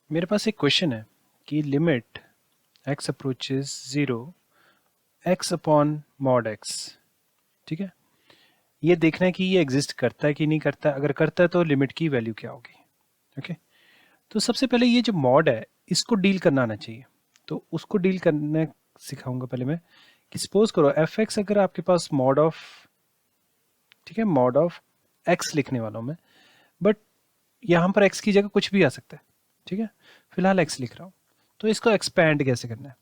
मेरे पास एक क्वेश्चन है कि limit x approaches 0 x upon mod x। ठीक है, ये देखना है कि ये एग्जिस्ट करता है कि नहीं करता। अगर करता है तो लिमिट की वैल्यू क्या होगी। ओके, तो सबसे पहले ये जो मॉड है इसको डील करना आना चाहिए, तो उसको डील करना सिखाऊंगा पहले मैं। कि सपोज करो एफ एक्स अगर आपके पास मॉड ऑफ, ठीक है, मॉड ऑफ एक्स लिखने वाला हूं मैं, बट यहाँ पर एक्स की जगह कुछ भी आ सकता है। ठीक है, फिलहाल एक्स लिख रहा हूँ। तो इसको एक्सपैंड कैसे करना है,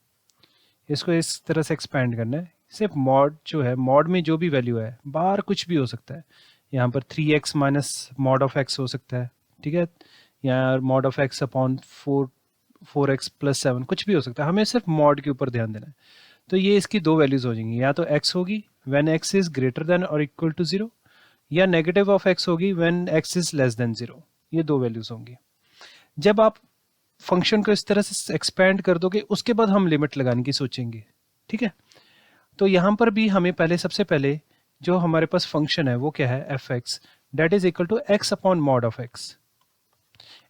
इसको इस तरह से एक्सपैंड करना है। सिर्फ मॉड जो है, मॉड में जो भी वैल्यू है बाहर कुछ भी हो सकता है। यहाँ पर 3x minus mod of x हो सकता है। ठीक है, या mod of x upon 4x plus 7 कुछ भी हो सकता है। हमें सिर्फ मॉड के ऊपर ध्यान देना है। तो ये इसकी दो वैल्यूज हो जाएंगी, या तो x होगी when x is greater than और इक्वल टू 0, या नेगेटिव ऑफ x होगी when x is less than 0। ये दो वैल्यूज होंगी। जब आप फंक्शन को इस तरह से एक्सपैंड कर दोगे उसके बाद हम लिमिट लगाने की सोचेंगे। ठीक है, तो यहां पर भी हमें पहले, सबसे पहले जो हमारे पास फंक्शन है वो क्या है, f x that is equal to x upon mod of x.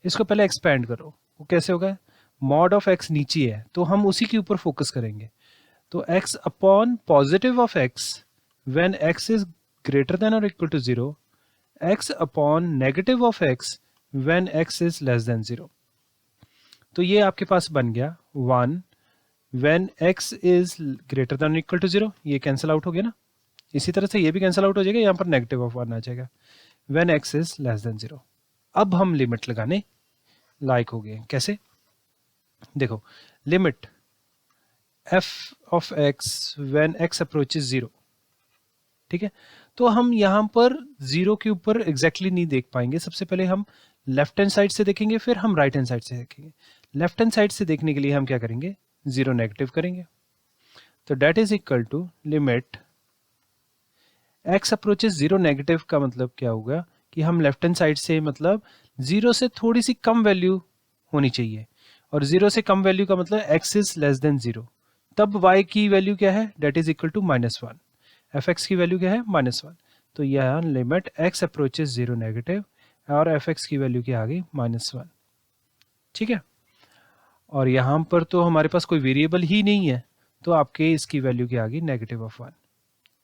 इसको पहले एक्सपैंड करो, वो कैसे होगा, मॉड ऑफ एक्स नीचे है तो हम उसी के ऊपर फोकस करेंगे। तो x upon positive of x when x is greater than और equal to 0, x upon negative of x when x is less than 0। तो ये आपके पास बन गया 1 when x is greater than equal to 0। ये कैंसिल आउट हो गया ना, इसी तरह से ये भी कैंसिल आउट हो जाएगा, यहाँ पर नेगेटिव ऑफ 1 आ जाएगा when x is less than 0। अब हम लिमिट लगाने लायक हो गए। कैसे, देखो, limit f of x when x approaches 0। ठीक है, तो हम यहाँ पर 0 के ऊपर एग्जैक्टली नहीं देख पाएंगे। सबसे पहले हम लेफ्ट हैंड साइड से देखेंगे, फिर हम राइट हैंड साइड से देखेंगे। लेफ्ट हैंड साइड से देखने के लिए हम क्या करेंगे, 0 नेगेटिव करेंगे। तो that is equal to limit x approaches 0 negative का मतलब क्या होगा कि हम लेफ्ट हैंड साइड से, मतलब 0 से थोड़ी सी कम वैल्यू होनी चाहिए, और 0 से कम वैल्यू का मतलब x इज लेस देन 0। तब y की वैल्यू क्या है, that is equal to -1। F x की वैल्यू क्या है, -1। तो यह लिमिट x अप्रोचेस 0 नेगेटिव और एफ एक्स की वैल्यू क्या आ गई, -1। ठीक है, और यहाँ पर तो हमारे पास कोई वेरिएबल ही नहीं है, तो आपके इसकी वैल्यू क्या आ गई, -1।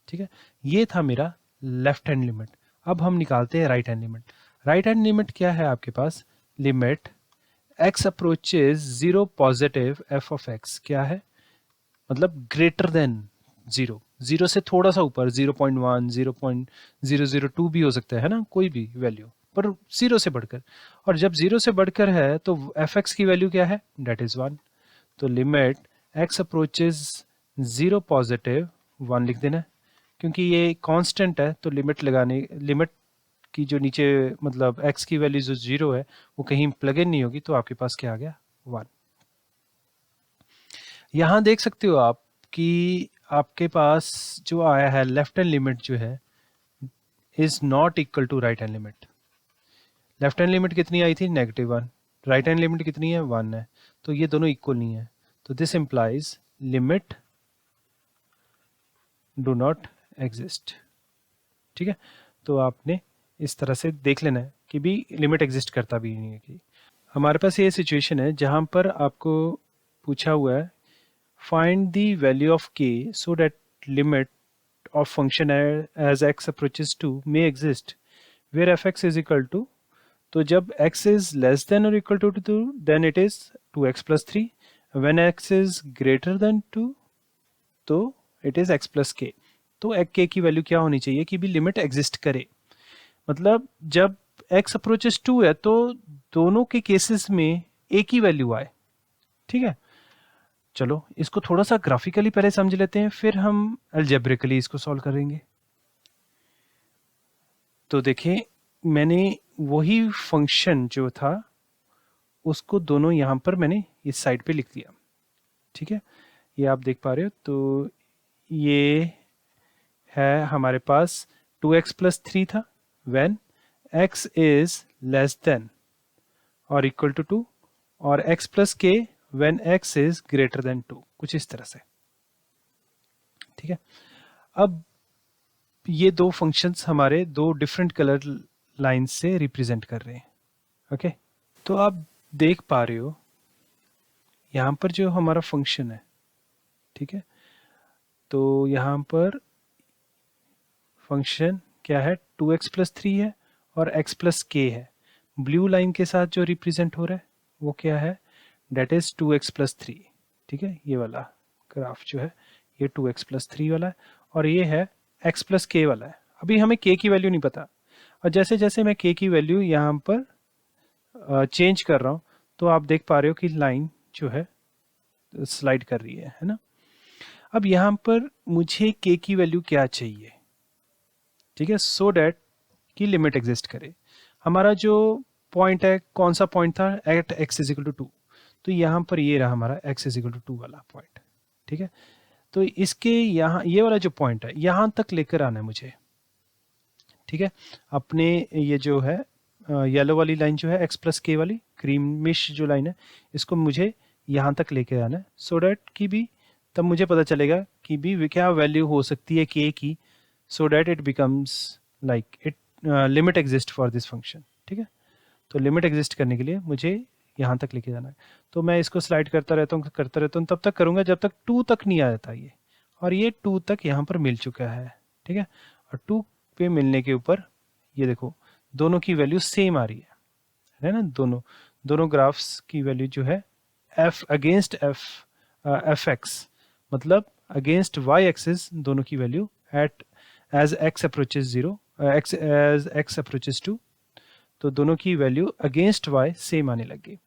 ठीक है, ये था मेरा लेफ्ट हैंड लिमिट। अब हम निकालते हैं right hand limit. Right hand limit क्या है आपके पास, limit x approaches 0 positive f of x क्या है, मतलब ग्रेटर देन 0, 0 से थोड़ा सा ऊपर, 0.1 0.002 भी हो सकता है ना, कोई भी वैल्यू, पर 0 से बढ़कर। और जब 0 से बढ़कर है तो एफ एक्स की वैल्यू क्या है, डेट इज 1। तो लिमिट x अप्रोचेस 0 पॉजिटिव 1 लिख देना है, क्योंकि ये कांस्टेंट है तो लिमिट लगाने, लिमिट की जो नीचे, मतलब x की वैल्यू जो 0 है वो कहीं प्लग इन नहीं होगी, तो आपके पास क्या आ गया, 1। यहाँ देख सकते हो आप कि आपके पास जो आया है लेफ्ट हैंड लिमिट जो है is not equal to right hand limit. Left hand limit कितनी आई थी, -1। राइट हैंड लिमिट कितनी है, 1 है। तो ये दोनों इक्वल नहीं है, तो this implies limit do not exist. ठीक है, तो आपने इस तरह से देख लेना है कि भी लिमिट एग्जिस्ट करता भी नहीं है। कि हमारे पास ये सिचुएशन है जहां पर आपको पूछा हुआ है find the value of k so that limit of function as x approaches to may exist where f x is equal to, तो जब x इज लेस देन और equal to 2 then it is 2x plus 3, when x is greater than 2 तो it is x plus k। तो k की value क्या होनी चाहिए कि भी लिमिट एग्जिस्ट करे, मतलब जब x अप्रोचेस 2 है तो दोनों के केसेस में एक ही वैल्यू आए। ठीक है, चलो इसको थोड़ा सा ग्राफिकली पहले समझ लेते हैं, फिर हम अलजेब्रिकली इसको सॉल्व करेंगे। तो देखें, मैंने वही फंक्शन जो था उसको दोनों यहां पर मैंने इस साइड पे लिख दिया। ठीक है, ये आप देख पा रहे हो, तो ये है हमारे पास 2x प्लस 3 था when x is less than और इक्वल टू 2, और x plus k when x is greater than 2, कुछ इस तरह से। ठीक है, अब ये दो फंक्शंस हमारे दो डिफरेंट कलर लाइन से रिप्रेजेंट कर रहे हैं। ओके, तो आप देख पा रहे हो यहाँ पर जो हमारा फंक्शन है, ठीक है, तो यहाँ पर फंक्शन क्या है, 2x+3 है और x+k है। ब्लू लाइन के साथ जो रिप्रेजेंट हो रहा है वो क्या है, डेट इज 2x+3, ठीक है, ये वाला ग्राफ जो है ये 2x+3 वाला है और ये है x+k वाला है। अभी हमें k की वैल्यू नहीं पता, और जैसे जैसे मैं k की वैल्यू यहाँ पर चेंज कर रहा हूँ तो आप देख पा रहे हो कि लाइन जो है स्लाइड कर रही है ना। अब यहाँ पर मुझे k की वैल्यू क्या चाहिए, ठीक है, सो डैट की लिमिट एग्जिस्ट करे। हमारा जो पॉइंट है, कौन सा पॉइंट था, at x is equal to 2, तो यहाँ पर ये रहा हमारा एक्स इज इक्वल टू 2 वाला पॉइंट, ठीक है। तो इसके यहाँ ये वाला जो पॉइंट है यहाँ तक लेकर आना है मुझे, ठीक है। अपने ये जो है येलो वाली लाइन जो है x+k वाली क्रीमिश जो लाइन है, इसको मुझे यहाँ तक लेके आना है, सो डैट कि भी तब मुझे पता चलेगा कि भी क्या वैल्यू हो सकती है k की, so that it becomes like it limit exist for this function, ठीक है। तो लिमिट एग्जिस्ट करने के लिए मुझे यहाँ तक लेके जाना है, तो मैं इसको स्लाइड करता रहता हूँ तब तक करूँगा जब तक 2 तक नहीं आ जाता ये, और ये 2 तक यहाँ पर मिल चुका है, ठीक है। और 2 पे मिलने के ऊपर ये देखो दोनों की वैल्यू सेम आ रही है ना, दोनों ग्राफ्स की वैल्यू जो है एफ अगेंस्ट एफ एक्स, मतलब अगेंस्ट वाई एक्सिस दोनों की value at as x approaches 0 as x approaches 2, तो दोनों की वैल्यू अगेंस्ट वाई सेम आने लग गई।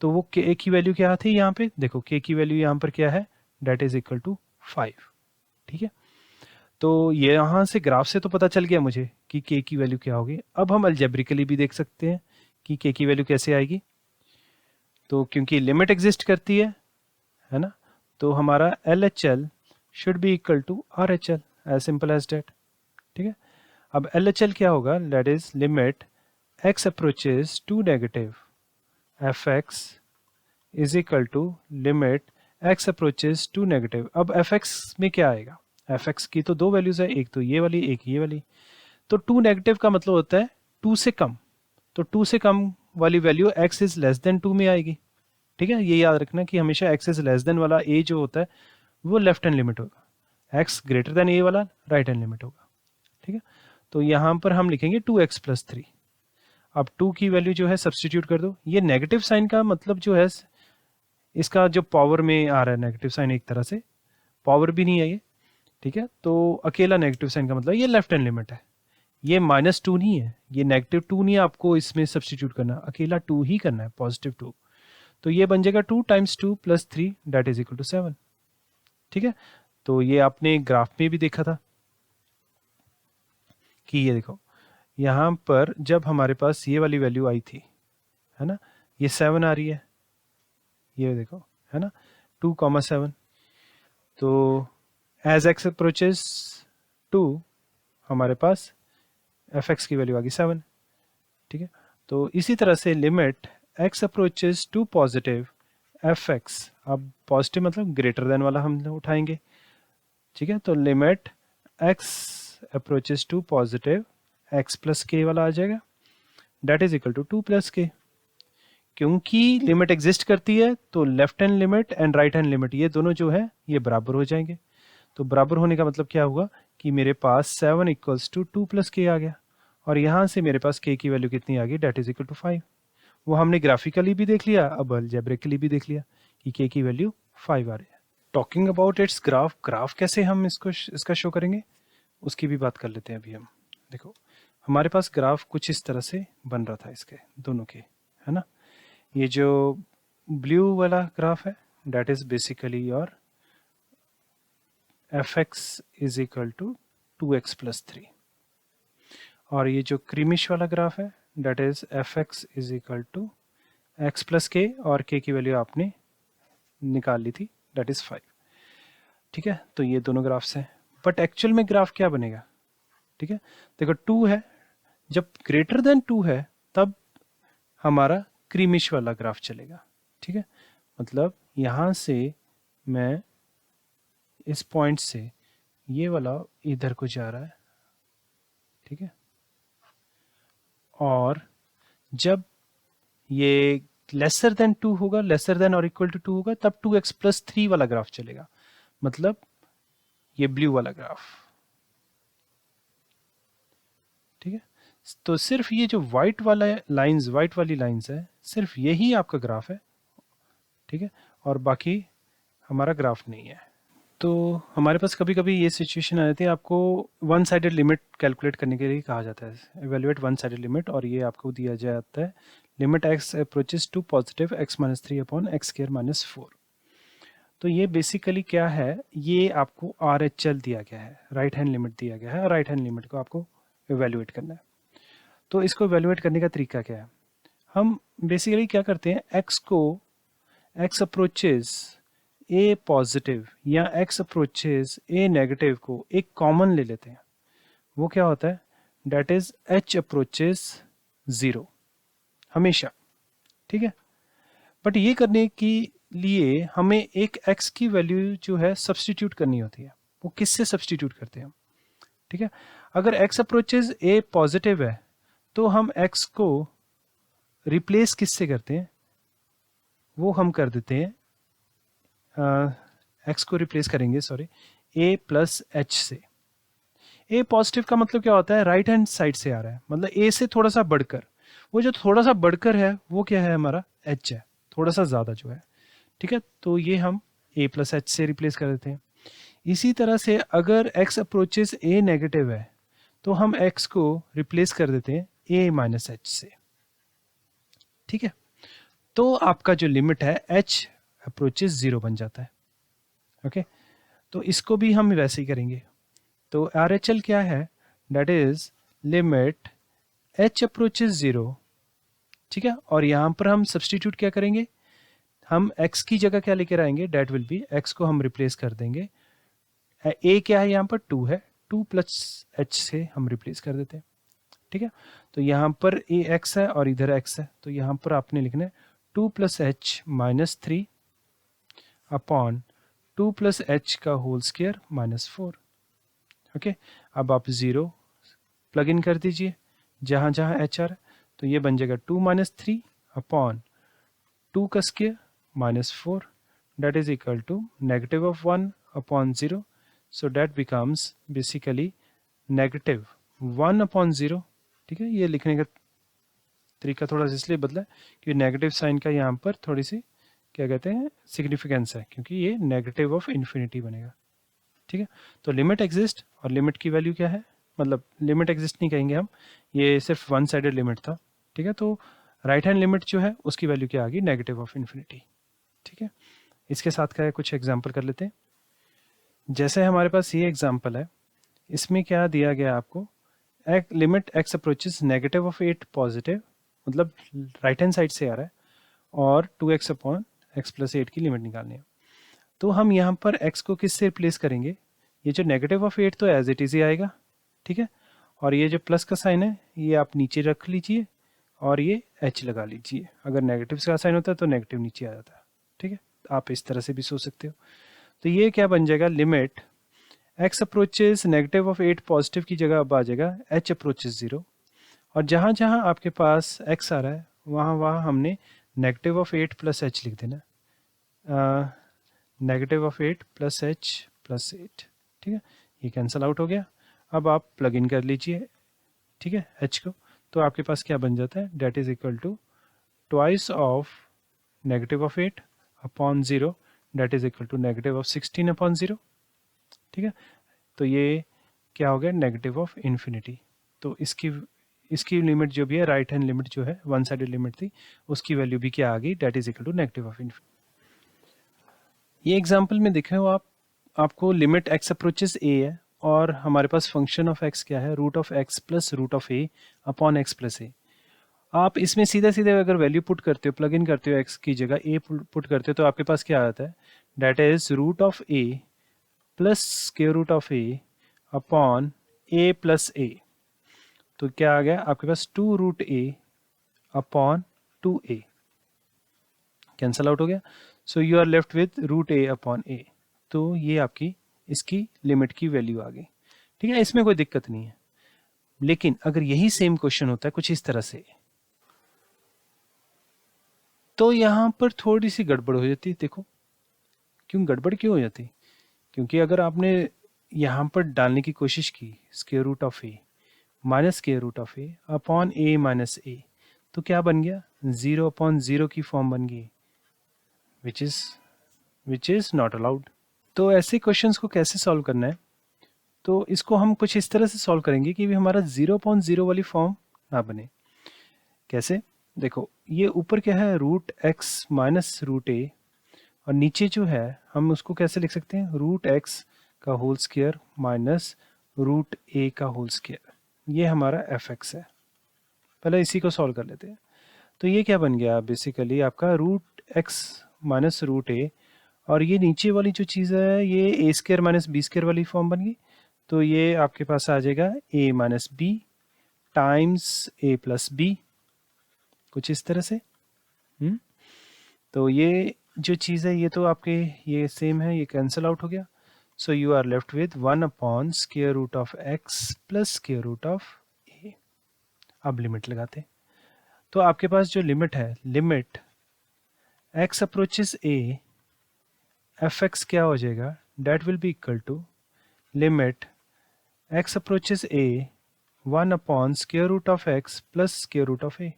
तो वो के की वैल्यू क्या थी, यहाँ पे देखो के की वैल्यू यहाँ पर क्या है, डेट इज इक्वल टू 5, ठीक है। तो ये यहाँ से ग्राफ से तो पता चल गया मुझे कि के की वैल्यू क्या होगी। अब हम अलजेब्रिकली भी देख सकते हैं कि के की वैल्यू कैसे आएगी, तो क्योंकि लिमिट एग्जिस्ट करती है ना, तो हमारा LHL should be equal to RHL, as simple as that, ठीक है। अब LHL क्या होगा, that is limit x approaches to negative fx is equal to limit x approaches to negative. अब fx में क्या आएगा, fx की तो दो वैल्यूज है, एक तो ये वाली एक ये वाली, तो 2 नेगेटिव का मतलब होता है 2 से कम, तो 2 से कम वाली value x is less then 2 में आएगी, ठीक है। ये याद रखना कि हमेशा x इज लेस देन वाला a जो होता है वो लेफ्ट हैंड लिमिट होगा, x ग्रेटर देन a वाला राइट हैंड लिमिट होगा, ठीक है। तो यहाँ पर हम लिखेंगे 2x+3। अब 2 की वैल्यू जो है सब्सटीट्यूट कर दो, ये नेगेटिव साइन का मतलब जो है इसका जो पावर में आ रहा है नेगेटिव साइन, एक तरह से पावर भी नहीं है ये, ठीक है। तो अकेला नेगेटिव साइन का मतलब ये लेफ्ट हैंड लिमिट है, ये -2 नहीं है, ये -2 नहीं है, आपको इसमें सब्सटीट्यूट करना, अकेला 2 ही करना है, +2। तो ये बन जाएगा 2 × 2 + 3 दैट इज इक्वल टू 7, ठीक है। तो ये आपने ग्राफ में भी देखा था कि ये देखो यहाँ पर जब हमारे पास ये वाली वैल्यू आई थी, है ना, ये 7 आ रही है, ये देखो है ना 2, 7, तो एज एक्स अप्रोचेस 2 हमारे पास एफ एक्स की वैल्यू आ गई 7, ठीक है। तो इसी तरह से limit x approaches to positive f x, अब पॉजिटिव मतलब ग्रेटर देन वाला हम उठाएंगे, ठीक है। तो limit x approaches to positive x+k वाला आ जाएगा, that is equal to 2+k। क्योंकि लिमिट एग्जिस्ट करती है तो left hand limit and right hand limit ये दोनों जो है ये बराबर हो जाएंगे। तो बराबर होने का मतलब क्या हुआ कि मेरे पास 7 = 2+k आ गया, और यहाँ से मेरे पास k की वैल्यू कितनी आ गई, डेट इज इक्वल टू 5। वो हमने ग्राफिकली भी देख लिया, अब अलजेब्रिकली भी देख लिया कि k की वैल्यू 5 आ रही है। Talking about it's graph, graph कैसे हम इसका शो करेंगे उसकी भी बात कर लेते हैं अभी हम। देखो हमारे पास ग्राफ कुछ इस तरह से बन रहा था इसके दोनों के, है ना। ये जो ब्लू वाला ग्राफ है that is basically your fx is equal to 2x+3, और ये जो क्रीमिश वाला ग्राफ है that is fx is equal to x+k, और k की वैल्यू आपने निकाल ली थी डेट इज 5, ठीक है। तो ये दोनों ग्राफ्स हैं, बट एक्चुअल में ग्राफ क्या बनेगा, ठीक है। देखो 2 है, जब ग्रेटर देन 2 है तब हमारा क्रीमिश वाला ग्राफ चलेगा, ठीक है। मतलब यहाँ से मैं इस पॉइंट से ये वाला इधर को जा रहा है, ठीक है, और जब ये लेसर देन 2 होगा, लेसर देन और इक्वल टू 2 होगा, तब 2x+3 वाला ग्राफ चलेगा, मतलब ये ब्लू वाला ग्राफ। ठीक है, तो सिर्फ ये जो व्हाइट वाला लाइंस, व्हाइट वाली लाइंस है, सिर्फ यही आपका ग्राफ है। ठीक है, और बाकी हमारा ग्राफ नहीं है। तो हमारे पास कभी कभी ये सिचुएशन आ जाती है, आपको वन साइडेड लिमिट कैलकुलेट करने के लिए कहा जाता है, एवेल्युएट वन साइडेड लिमिट, और ये आपको दिया जाता है limit x approaches to positive x-3 upon x²-4। तो ये बेसिकली क्या है, ये आपको RHL दिया गया है, राइट हैंड लिमिट दिया गया है, और राइट हैंड लिमिट को आपको एवेल्युएट करना है। तो इसको एवेल्युएट करने का तरीका क्या है, हम बेसिकली क्या करते हैं, x को x अप्रोचेस a पॉजिटिव या x अप्रोचेस a नेगेटिव को एक कॉमन ले लेते हैं। वो क्या होता है, डेट इज h अप्रोचेस 0 हमेशा। ठीक है, बट ये करने के लिए हमें एक x की वैल्यू जो है सब्सटीट्यूट करनी होती है। वो किससे सब्सटीट्यूट करते हैं हम? ठीक है, अगर x अप्रोचेस a पॉजिटिव है तो हम x को रिप्लेस किससे करते हैं, वो हम कर देते हैं x को रिप्लेस करेंगे, सॉरी, a प्लस एच से। a पॉजिटिव का मतलब क्या होता है, राइट हैंड साइड से आ रहा है, मतलब a से थोड़ा सा बढ़कर। वो जो थोड़ा सा बढ़कर है वो क्या है, हमारा h है, थोड़ा सा ज़्यादा जो है। ठीक है, तो ये हम a प्लस एच से रिप्लेस कर देते हैं। इसी तरह से अगर x अप्रोचेस a नेगेटिव है तो हम x को रिप्लेस कर देते हैं a माइनस एच से। ठीक है, तो आपका जो लिमिट है h अप्रोचेस 0 बन जाता है। ओके, तो इसको भी हम वैसे ही करेंगे। तो RHL क्या है, that is limit h approaches 0। ठीक है, और यहाँ पर हम सब्सटीट्यूट क्या करेंगे, हम x की जगह क्या लेकर आएंगे, डेट विल बी, x को हम रिप्लेस कर देंगे, a क्या है यहाँ पर 2 है, 2 प्लस h से हम रिप्लेस कर देते हैं। ठीक है, तो यहाँ पर a x है और इधर x है, तो यहाँ पर आपने लिखना है 2 plus H minus 3 upon 2 plus H का होल स्क्वायर माइनस 4। ओके, अब आप 0 प्लग इन कर दीजिए जहाँ जहाँ एच आ रहा है, तो ये बन जाएगा 2 माइनस 3 अपॉन 2 का square minus 4, that is equal to negative of 1 upon 0, so that becomes basically negative 1 upon 0। ठीक है, ये लिखने का तरीका थोड़ा सा इसलिए बदला है क्योंकि नेगेटिव साइन का यहाँ पर थोड़ी सी क्या कहते हैं सिग्निफिकेंस है, क्योंकि ये नेगेटिव ऑफ इन्फिनिटी बनेगा। ठीक है, तो लिमिट एग्जिस्ट, और लिमिट की वैल्यू क्या है, मतलब लिमिट एग्जिस्ट नहीं कहेंगे हम, ये सिर्फ वन साइडेड लिमिट था। ठीक है, तो राइट हैंड लिमिट जो है उसकी वैल्यू क्या आ गई, नेगेटिव ऑफ इन्फिनिटी। ठीक है, इसके साथ का कुछ एग्जाम्पल कर लेते हैं। जैसे हमारे पास ये एग्जाम्पल है, इसमें क्या दिया गया आपको, limit x approaches negative of 8 positive, मतलब राइट हैंड साइड से आ रहा है, और 2x अपॉन एक्स प्लस 8 की लिमिट निकालनी है। तो हम यहाँ पर x को किससे रिप्लेस करेंगे, ये जो नेगेटिव ऑफ 8 तो एज इट इज ही आएगा। ठीक है, और ये जो प्लस का साइन है ये आप नीचे रख लीजिए और ये h लगा लीजिए, अगर नेगेटिव का साइन होता है तो नेगेटिव नीचे आ जाता है। ठीक है, आप इस तरह से भी सोच सकते हो। तो ये क्या बन जाएगा, limit x approaches negative of 8 positive की जगह अब आ जाएगा h अप्रोचेस 0, और जहाँ जहाँ आपके पास x आ रहा है वहाँ वहाँ हमने नेगेटिव ऑफ 8 प्लस एच लिख देना, negative of 8 plus H plus 8। ठीक है, ये कैंसिल आउट हो गया। अब आप प्लग इन कर लीजिए, ठीक है, h को, तो आपके पास क्या बन जाता है, that is equal to twice of negative of 8 upon 0, that is equal to negative of 16 upon 0। ठीक है, तो ये क्या हो गया, नेगेटिव ऑफ इन्फिनिटी। तो इसकी लिमिट जो भी है, राइट हैंड लिमिट जो है वन साइडेड लिमिट थी, उसकी वैल्यू भी क्या आ गई, that is equal to negative of infinity. ये एग्जांपल में देखे हो आप, आपको लिमिट x अप्रोचेस a है और हमारे पास फंक्शन ऑफ x क्या है, root of x plus root of a upon x plus a. आप इसमें सीधा सीधे अगर वैल्यू पुट करते हो, प्लग इन करते हो, x की जगह a पुट करते हो, तो आपके पास क्या आता है, that is root of a plus square root of a upon a plus a। तो क्या आ गया आपके पास, 2 root a upon 2a, cancel out हो गया। So you are left with root a upon a। तो ये आपकी इसकी लिमिट की वैल्यू आ गई। ठीक है, इसमें कोई दिक्कत नहीं है। लेकिन अगर यही सेम क्वेश्चन होता है कुछ इस तरह से, तो यहाँ पर थोड़ी सी गड़बड़ हो जाती है। देखो क्यों गड़बड़ क्यों हो जाती, क्योंकि अगर आपने यहाँ पर डालने की कोशिश की square root of a minus square root of a upon a minus a, तो क्या बन गया, 0/0 की फॉर्म बन गई, विच इज नॉट अलाउड। तो ऐसे क्वेश्चंस को कैसे सॉल्व करना है, तो इसको हम कुछ इस तरह से सॉल्व करेंगे कि भी हमारा 0/0 वाली फॉर्म ना बने। कैसे, देखो ये ऊपर क्या है, रूट एक्स माइनस रूट ए, और नीचे जो है हम उसको कैसे लिख सकते हैं, रूट एक्स का होल स्क्वायर माइनस रूट ए का होल स्क्वायर, ये हमारा एफ एक्स है। पहले इसी को सॉल्व कर लेते हैं। तो ये क्या बन गया, बेसिकली आपका रूट एक्स माइनस रूट ए, और ये नीचे वाली जो चीज़ है ये ए स्क्वायर माइनस बी स्क्वायर वाली फॉर्म बन गई। तो ये आपके पास आ जाएगा ए माइनस बी टाइम्स ए प्लस बी, कुछ इस तरह से। तो ये जो चीज़ है ये तो आपके ये सेम है, ये कैंसिल आउट हो गया। So you are left with 1/√(x + (√) a. अब लिमिट लगाते हैं। तो आपके पास जो लिमिट है, limit x approaches a, f x क्या हो जाएगा, that will be equal to limit x approaches a 1/(x + (a),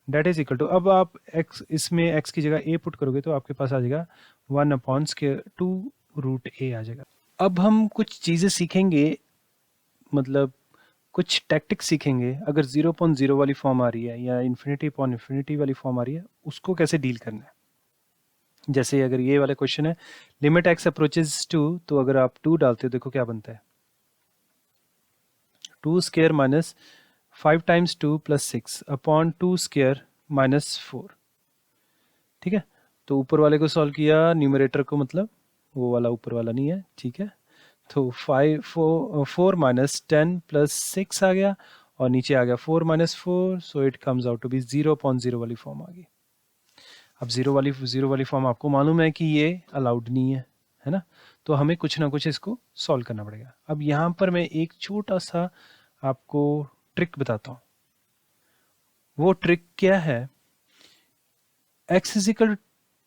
that is equal to, अब आप x इसमें x की जगह a पुट करोगे तो आपके पास आ जाएगा 1/√a आ जाएगा। अब हम कुछ चीज़ें सीखेंगे, मतलब कुछ टैक्टिक्स सीखेंगे, अगर 0/0 वाली फॉर्म आ रही है या इन्फिनिटी वाली फॉर्म आ रही है, उसको कैसे डील करना है। जैसे अगर ये वाला क्वेश्चन है लिमिट x अप्रोचेस 2, तो अगर आप 2 डालते हो देखो क्या बनता है, 2 square minus 5 times 2 + 6 upon 2 square minus 4। ठीक है, तो ऊपर वाले को सॉल्व किया, न्यूमरेटर को, मतलब वो वाला ऊपर वाला नहीं है, ठीक है। तो 4 माइनस 10 + 6 आ गया, और नीचे आ गया 4 - 4, so it comes out to be 0/0 वाली फॉर्म आ गई। अब जीरो वाली फॉर्म आपको मालूम है कि ये अलाउड नहीं है ना, तो हमें कुछ ना कुछ इसको सॉल्व करना पड़ेगा। अब यहाँ पर मैं एक छोटा सा आपको ट्रिक बताता हूँ। वो ट्रिक क्या है, x =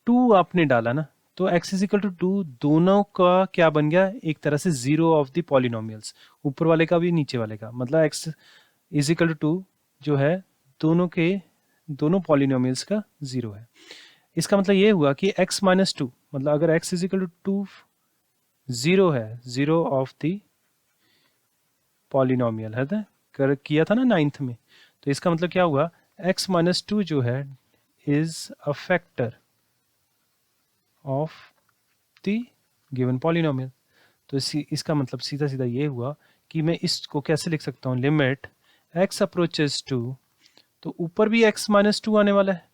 2 आपने डाला ना, तो x = 2 दोनों का क्या बन गया, एक तरह से जीरो ऑफ द पॉलिनोमियल्स, ऊपर वाले का भी नीचे वाले का, मतलब x = 2 जो है दोनों पॉलिनोमियल्स का जीरो है। इसका मतलब ये हुआ कि x - 2, मतलब अगर x = 2 जीरो है, जीरो ऑफ द पॉलिनोमियल है ना, किया था ना 9th में, तो इसका मतलब क्या हुआ, x - 2 जो है is a factor of the given polynomial. तो इसका मतलब सीधा सीधा ये हुआ कि मैं इसको कैसे लिख सकता हूँ, लिमिट x अप्रोचेस 2, तो ऊपर भी x - 2 आने वाला है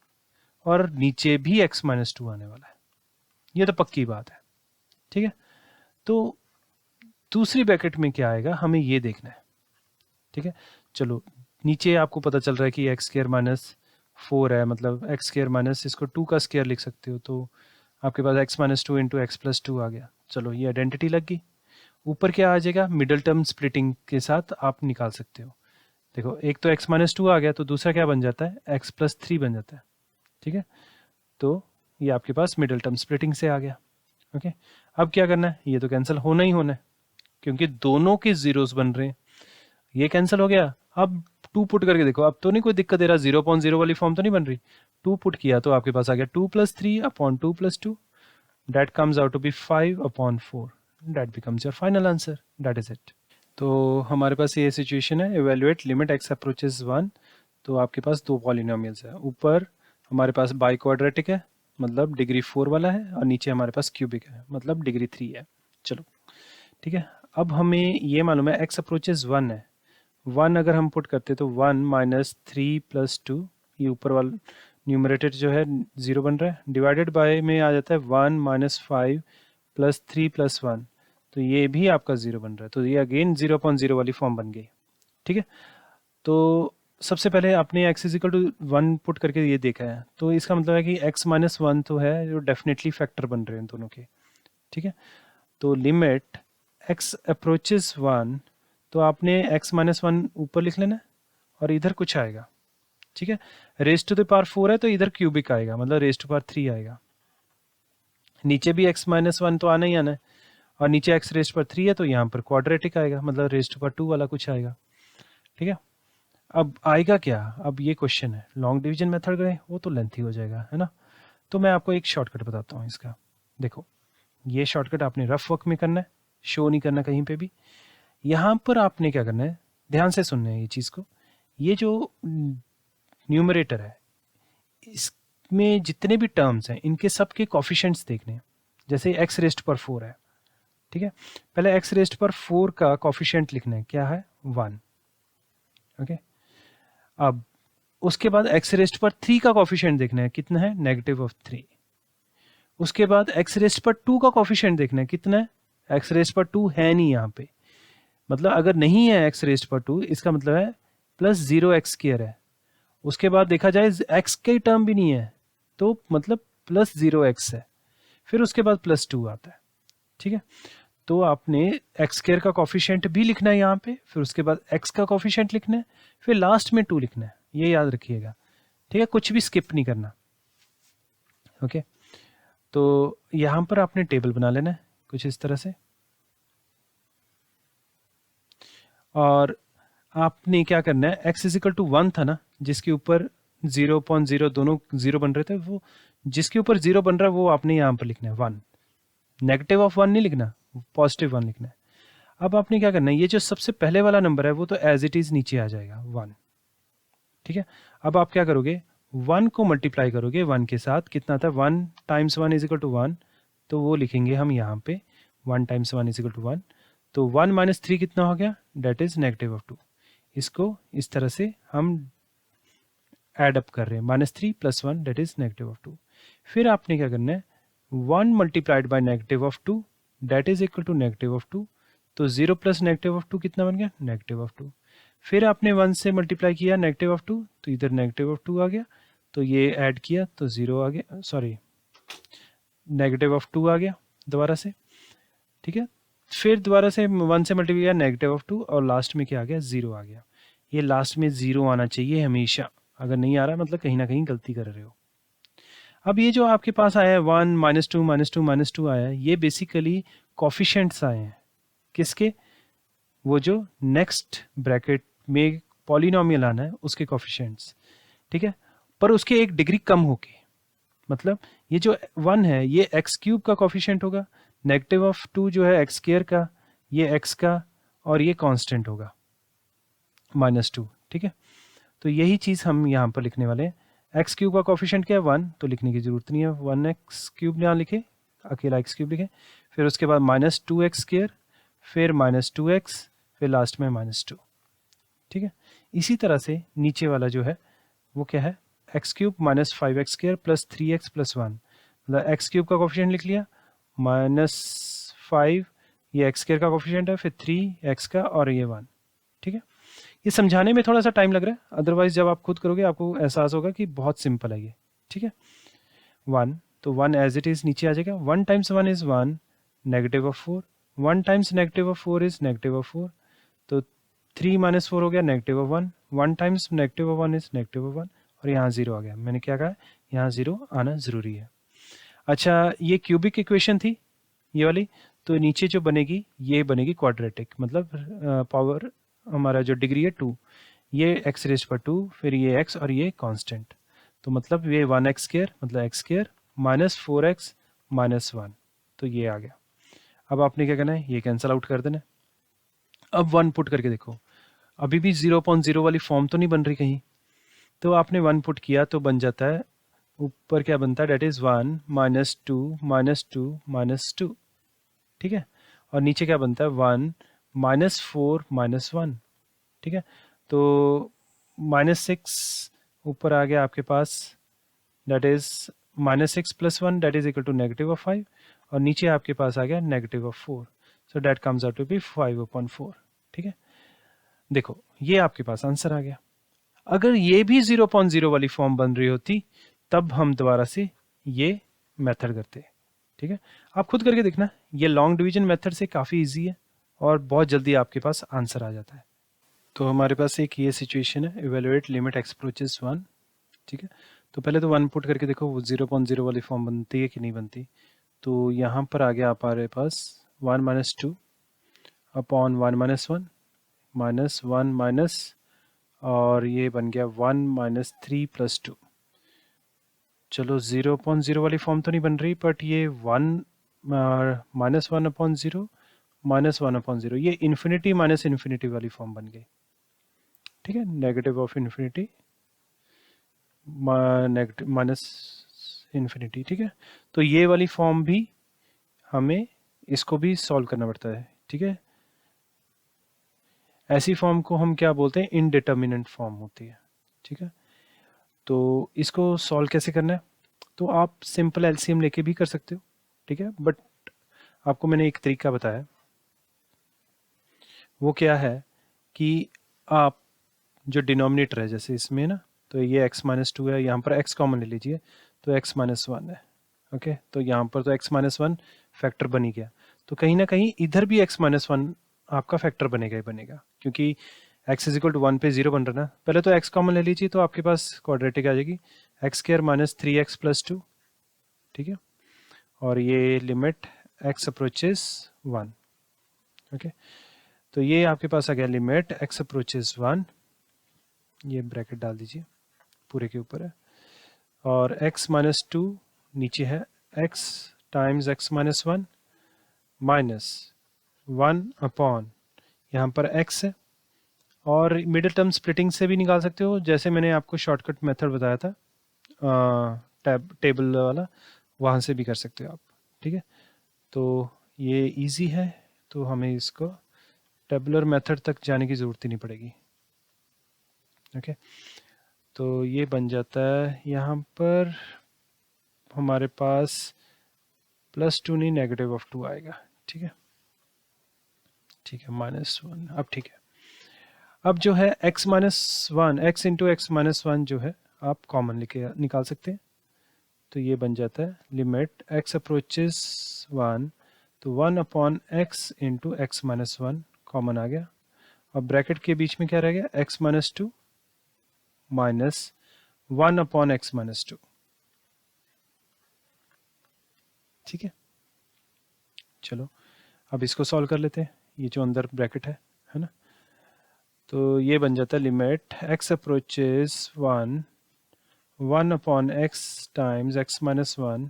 और नीचे भी x - 2 आने वाला है, ये तो पक्की बात है। ठीक है, तो दूसरी ब्रैकेट में क्या आएगा हमें ये देखना है। ठीक है, चलो नीचे आपको पता चल रहा है कि x² - 4 है, मतलब x² इसको 2 का स्क्वायर लिख सकते हो, तो आपके पास x - 2 × x + 2 आ गया। चलो ये आइडेंटिटी लग गई। ऊपर क्या आ जाएगा, मिडल टर्म स्प्लिटिंग के साथ आप निकाल सकते हो। देखो एक तो x - 2 आ गया, तो दूसरा क्या बन जाता है, x + 3 बन जाता है। ठीक है, तो ये आपके पास मिडल टर्म स्प्लिटिंग से आ गया। ओके, अब क्या करना है, ये तो कैंसिल होना ही होना है क्योंकि दोनों के जीरोस बन रहे हैं। ये कैंसिल हो गया। अब 2 पुट करके देखो, अब तो नहीं कोई दिक्कत दे रहा, 0/0 वाली फॉर्म तो नहीं बन रही। 2 पुट किया तो आपके पास आ गया 2 + 3 upon 2 + 2, that comes out to be 5/4, that becomes your final answer, that is it. तो हमारे पास ये सिचुएशन है, इवेल्युएट लिमिट x अप्रोचेस 1। तो आपके पास दो पॉलिनोमियल्स है, ऊपर हमारे पास बाई क्वाड्रेटिक है मतलब डिग्री 4 वाला है, और नीचे हमारे पास क्यूबिक है मतलब डिग्री 3 है। चलो ठीक है, अब हमें ये मालूम है x अप्रोचेस 1 है, 1 अगर हम पुट करते तो 1 - 3 + 2, ये ऊपर वाला न्यूमरेटर जो है 0 बन रहा है, डिवाइडेड बाय में आ जाता है 1 - 5 + 3 + 1, तो ये भी आपका 0 बन रहा है, तो ये अगेन 0/0 वाली फॉर्म बन गई। ठीक है, तो सबसे पहले आपने x = 1 पुट करके ये देखा है, तो इसका मतलब है कि x - 1 तो है जो डेफिनेटली फैक्टर बन रहे हैं दोनों के। ठीक है, तो लिमिट x अप्रोचेस 1, तो आपने x - 1 ऊपर लिख लेना और इधर कुछ आएगा, ठीक है, रेज टू द पावर 4 है तो इधर क्यूबिक आएगा, मतलब रेज टू पावर 3 आएगा। नीचे भी x माइनस 1 तो आना ही आना है, और नीचे x रेज पर 3 है तो यहाँ पर क्वाड्रेटिक आएगा, मतलब रेज टू पावर 2 वाला कुछ आएगा। ठीक है, अब आएगा क्या, अब ये क्वेश्चन है। लॉन्ग डिवीजन मेथड गए वो तो लेंथी हो जाएगा, है ना। तो मैं आपको एक शॉर्टकट बताता हूँ इसका। देखो, ये शॉर्टकट आपने रफ वर्क में करना है, शो नहीं करना कहीं पे भी। यहाँ पर आपने क्या करना है, ध्यान से सुनना है ये चीज़ को। ये जो न्यूमरेटर है, इसमें जितने भी टर्म्स हैं इनके सबके कॉफिशेंट्स देखने हैं। जैसे x रेस्ट पर 4 है, ठीक है, पहले x रेस्ट पर 4 का कॉफिशेंट लिखना है, क्या है 1। ओके, अब उसके बाद x रेस्ट पर 3 का कॉफिशेंट देखना है, कितना है -3। उसके बाद x रेस्ट पर 2 का कॉफिशेंट देखना है, कितना है, x रेस्ट पर 2 है नहीं यहाँ पे, मतलब अगर नहीं है x रेस्ट पर 2 इसका मतलब है +0x² है। उसके बाद देखा जाए x के टर्म भी नहीं है तो मतलब +0x है, फिर उसके बाद +2 आता है। ठीक है, तो आपने x² का कॉफिशिएंट भी लिखना है यहाँ पे, फिर उसके बाद x का कॉफिशिएंट लिखना है, फिर लास्ट में 2 लिखना है, ये याद रखिएगा। ठीक है, कुछ भी स्किप नहीं करना। ओके, तो यहाँ पर आपने टेबल बना लेना है कुछ इस तरह से, और आपने क्या करना है, x = 1 था ना, जिसके ऊपर 0.0 दोनों 0 बन रहे थे, वो जिसके ऊपर 0 बन रहा है वो आपने यहाँ पर लिखना है 1। -1 नहीं लिखना, +1 लिखना है। अब आपने क्या करना है, ये जो सबसे पहले वाला नंबर है वो तो एज इट इज नीचे आ जाएगा 1। ठीक है, अब आप क्या करोगे, 1 को मल्टीप्लाई करोगे 1 के साथ, कितना था 1 × 1 = 1, तो वो लिखेंगे हम यहाँ पे 1 × 1 = 1। तो 1 - 3 कितना हो गया, डेट इज -2। इसको इस तरह से हम एड अप कर रहे हैं, -3 + 1 डेट इज -2। फिर आपने क्या करना है, 1 × -2 डेट इज इक्वल टू -2। तो 0 + -2 कितना बन गया, -2। फिर आपने 1 से मल्टीप्लाई किया -2, तो इधर -2 आ गया, तो ये ऐड किया तो 0 आ गया, सॉरी -2 आ गया दोबारा से। ठीक है, फिर दोबारा से 1 से मल्टीप्लाई किया -2, और लास्ट में क्या आ गया, 0 आ गया। ये लास्ट में 0 आना चाहिए हमेशा, अगर नहीं आ रहा मतलब कहीं ना कहीं गलती कर रहे हो। अब ये जो आपके पास आया है 1 -2 -2 -2 आया है, ये बेसिकली कॉफिशिएंट्स आए हैं किसके, वो जो नेक्स्ट ब्रैकेट में पॉलिनोमियल आना है उसके कॉफिशिएंट्स। ठीक है, पर उसके एक डिग्री कम होके, मतलब ये जो 1 है ये x³ का कॉफिशिएंट होगा, -2 जो है x² का, ये x का, और ये कांस्टेंट होगा -2। ठीक है, तो यही चीज़ हम यहाँ पर लिखने वाले हैं। x³ का कॉफिशिएंट क्या है 1, तो लिखने की जरूरत नहीं है, 1x³ यहाँ लिखे, अकेला x³ लिखे, फिर उसके बाद -2x², फिर -2x, फिर लास्ट में -2। ठीक है, इसी तरह से नीचे वाला जो है वो क्या है, x³ - 5x² + 3x + 1, मतलब x³ का कॉफिशिएंट लिख लिया, -5 ये x² का कॉफिशिएंट है, फिर 3x का, और ये 1। ठीक है, ये समझाने में थोड़ा सा टाइम लग रहा है, अदरवाइज जब आप खुद करोगे आपको एहसास होगा कि बहुत सिंपल है ये। ठीक है, 1, तो 1 एज इट इज नीचे आ जाएगा, 1 × 1 = 1, -4, 1 × -4 इज -4, तो 3 - 4 हो गया -1, 1 × -1 इज -1, और यहाँ 0 आ गया। मैंने क्या कहा, यहाँ 0 आना ज़रूरी है। अच्छा, ये क्यूबिक इक्वेशन थी ये वाली, तो नीचे जो बनेगी ये बनेगी क्वाड्रेटिक, मतलब पावर हमारा जो डिग्री है 2, ये x⁻², फिर ये x और ये कांस्टेंट, तो मतलब ये 1x², मतलब x² -4x -1, तो ये आ गया। अब आपने क्या करना है, ये कैंसिल आउट कर देना है। अब 1 पुट करके देखो, अभी भी 0.0 वाली फॉर्म तो नहीं बन रही कहीं, तो आपने 1 पुट किया तो बन जाता है, ऊपर क्या बनता है, डेट इज 1 -2 -2 -2। ठीक है, और नीचे क्या बनता है, 1 -4 -1। ठीक है, तो -6 ऊपर आ गया आपके पास, that is -6 + 1 that is equal to -5, और नीचे आपके पास आ गया -4, so that comes out to be 5/4। ठीक है, देखो ये आपके पास आंसर आ गया। अगर ये भी 0.0 वाली फॉर्म बन रही होती तब हम दोबारा से ये मेथड करते। ठीक है, आप खुद करके देखना, ये लॉन्ग डिवीजन मेथड से काफ़ी इजी है और बहुत जल्दी आपके पास आंसर आ जाता है। तो हमारे पास एक ये सिचुएशन है, इवेलुएट लिमिट एक्स अप्रोचेस 1, ठीक है। तो पहले तो 1 पुट करके देखो वो 0.0 वाली फॉर्म बनती है कि नहीं बनती। तो यहाँ पर आ गया आप हमारे पास 1 minus 2 upon 1 minus 1 minus 1 minus, और ये बन गया 1 माइनस 3 प्लस 2। चलो 0.0 वाली फॉर्म तो नहीं बन रही, बट ये 1 माइनस 1 अपॉन 0 माइनस 1 अपॉन 0, ये इन्फिनिटी माइनस इन्फिनिटी वाली फॉर्म बन गई, ठीक है। Negative of infinity negative minus infinity, ठीक है। तो ये वाली फॉर्म भी हमें इसको भी सॉल्व करना पड़ता है, ठीक है। ऐसी फॉर्म को हम क्या बोलते हैं, इनडिटर्मिनेंट फॉर्म होती है, ठीक है। तो इसको सॉल्व कैसे करना है, तो आप सिंपल एलसीएम लेके भी कर सकते हो, ठीक है। बट आपको मैंने एक तरीका बताया, वो क्या है कि आप जो डिनोमिनेटर है जैसे इसमें ना, तो ये x माइनस 2 है, यहाँ पर x कॉमन ले लीजिए तो x माइनस 1 है, ओके। तो यहाँ पर तो x माइनस 1 फैक्टर बन ही गया, तो कहीं ना कहीं इधर भी x माइनस 1 आपका फैक्टर बनेगा ही बनेगा, क्योंकि x इज इक्वल टू 1 पे 0 बन रहा ना। पहले तो x कॉमन ले लीजिए तो आपके पास क्वाड्रेटिक आ जाएगी x square minus 3x plus 2, ठीक है। और ये लिमिट x अप्रोचेस 1, ओके। तो ये आपके पास आ गया लिमिट x अप्रोचेस 1, ये ब्रैकेट डाल दीजिए, पूरे के ऊपर है, और x माइनस 2 नीचे है, x times x minus 1 minus 1 upon यहाँ पर x है, और मिडिल टर्म स्प्लिटिंग से भी निकाल सकते हो, जैसे मैंने आपको शॉर्टकट मेथड बताया था टेबल वाला, वहाँ से भी कर सकते हो आप, ठीक है। तो ये इजी है, तो हमें इसको टेबुलर मेथड तक जाने की ज़रूरत ही नहीं पड़ेगी, ओके। तो ये बन जाता है, यहाँ पर हमारे पास प्लस 2 नहीं नेगेटिव ऑफ 2 आएगा, ठीक है, ठीक है, माइनस 1। अब ठीक है, अब जो है x minus 1, x into x minus 1 जो है आप कॉमन लेके निकाल सकते हैं, तो ये बन जाता है लिमिट x अप्रोचेस 1, तो 1 upon x into x minus 1 common आ गया, और ब्रैकेट के बीच में क्या रह गया, x minus 2 minus 1 upon x minus 2, ठीक है। चलो अब इसको सॉल्व कर लेते हैं, ये जो अंदर ब्रैकेट है ना। तो ये बन जाता है limit x approaches 1, 1 upon x times x minus 1,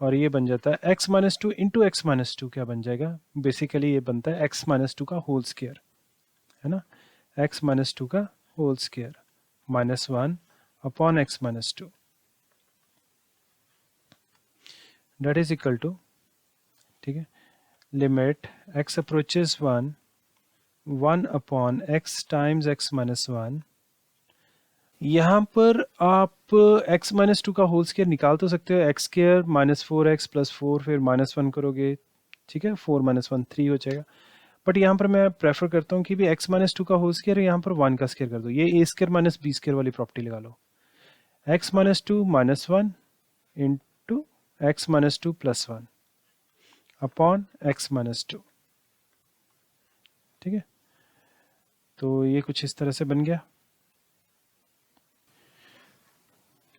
और ये बन जाता है x minus 2 into x minus 2, क्या बन जाएगा, बेसिकली ये बनता है x माइनस 2 का होल स्क्वायर, है ना, x माइनस 2 का whole square minus 1 upon x minus 2, that is equal to, ठीक है, limit x approaches 1, 1 upon x times x minus 1। यहाँ पर आप x माइनस 2 का होल स्क्वायर निकाल तो सकते हो, x square minus 4x plus 4, फिर माइनस 1 करोगे, ठीक है, 4 माइनस 1 3 हो जाएगा। बट यहाँ पर मैं प्रेफर करता हूँ कि भी x माइनस 2 का होल स्क्वायर यहाँ पर 1 का स्क्वायर कर दो, ये a square minus b square वाली प्रॉपर्टी लगा लो, x minus 2 minus 1 into x minus 2 plus 1 upon x minus 2, ठीक है। तो ये कुछ इस तरह से बन गया।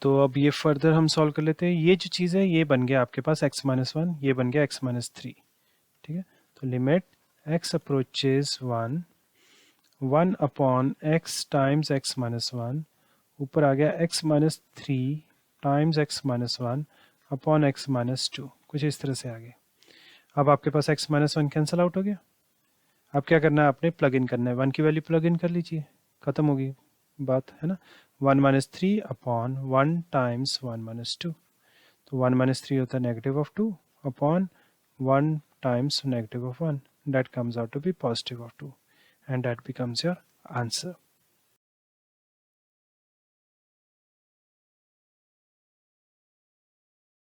तो अब ये फर्दर हम सॉल्व कर लेते हैं, ये जो चीज़ है ये बन गया आपके पास x माइनस 1, ये बन गया x माइनस 3, ठीक है। तो limit x approaches 1, 1 upon x times x minus 1, ऊपर आ गया x minus 3 times x minus 1 upon x minus 2, कुछ इस तरह से आ गए। अब आपके पास x माइनस 1 कैंसिल आउट हो गया। अब क्या करना है, आपने प्लग इन करना है, 1 की वैल्यू प्लग इन कर लीजिए, खत्म होगी बात, है ना। 1 माइनस 3 अपॉन 1 टाइम्स 1 माइनस 2, तो 1 माइनस 3 होता है negative of 2 upon 1 times negative of 1, that comes out to be positive of 2, and that becomes your answer.